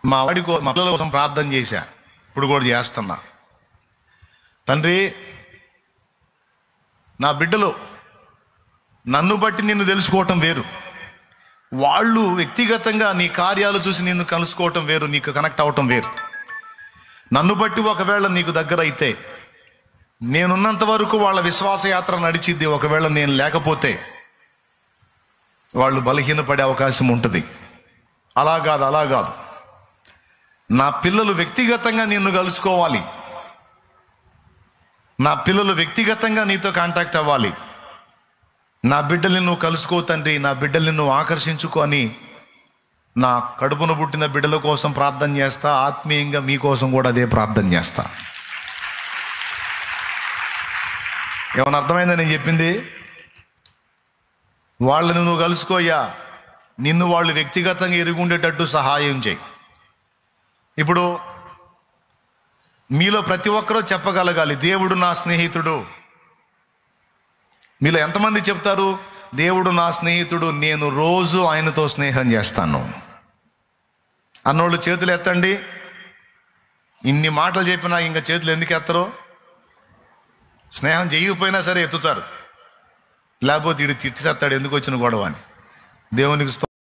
మా పిల్లల కోసం ప్రార్థన చేశా, ఇప్పుడు కూడా చేస్తున్నా. తండ్రి, నా బిడ్డలు నన్ను బట్టి నిన్ను తెలుసుకోవటం వేరు, వాళ్ళు వ్యక్తిగతంగా నీ కార్యాలు చూసి నిన్ను కలుసుకోవటం వేరు, నీకు కనెక్ట్ అవటం వేరు. నన్ను బట్టి ఒకవేళ నీకు దగ్గర అయితే, నేనున్నంత వరకు వాళ్ళ విశ్వాసయాత్ర నడిచిద్ది. ఒకవేళ నేను లేకపోతే వాళ్ళు బలహీనపడే అవకాశం ఉంటుంది. అలా కాదు. నా పిల్లలు వ్యక్తిగతంగా నిన్ను కలుసుకోవాలి, నా పిల్లలు వ్యక్తిగతంగా నీతో కాంటాక్ట్ అవ్వాలి. నా బిడ్డల్ని నువ్వు కలుసుకో తండ్రి, నా బిడ్డల్ని నువ్వు ఆకర్షించుకొని నా కడుపున పుట్టిన బిడ్డల కోసం ప్రార్థన చేస్తా. ఆత్మీయంగా మీకోసం కూడా అదే ప్రార్థన చేస్తా. ఏమైనా అర్థమైందా నేను చెప్పింది? వాళ్ళని నువ్వు కలుసుకోయ్యా, నిన్ను వాళ్ళు వ్యక్తిగతంగా ఎరుగుండేటట్టు సహాయం చేయి. ఇప్పుడు మీలో ప్రతి ఒక్కరూ చెప్పగలగాలి, దేవుడు నా స్నేహితుడు. మీలో ఎంతమంది చెప్తారు, దేవుడు నా స్నేహితుడు, నేను రోజు ఆయనతో స్నేహం చేస్తాను అన్నోళ్ళు చేతులు ఎత్తండి. ఇన్ని మాటలు చెప్పినా ఇంకా చేతులు ఎందుకు ఎత్తరు? స్నేహం చేయకపోయినా సరే ఎత్తుతారు, లేకపోతే ఇటు తిట్టిసేస్తాడు ఎందుకు వచ్చిన గొడవ అని. దేవునికి